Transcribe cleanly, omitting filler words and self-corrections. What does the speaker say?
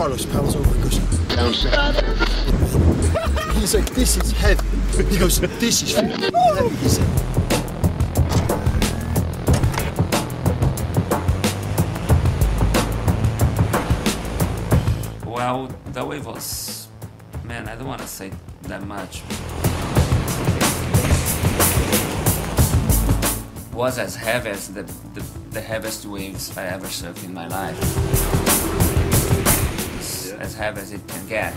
Carlos paddles over and goes, he's like, this is heavy. He goes, this is heavy, he said. Well, the wave was, man, I don't want to say that much. Was as heavy as the heaviest waves I ever surfed in my life. It's as heavy as it can get.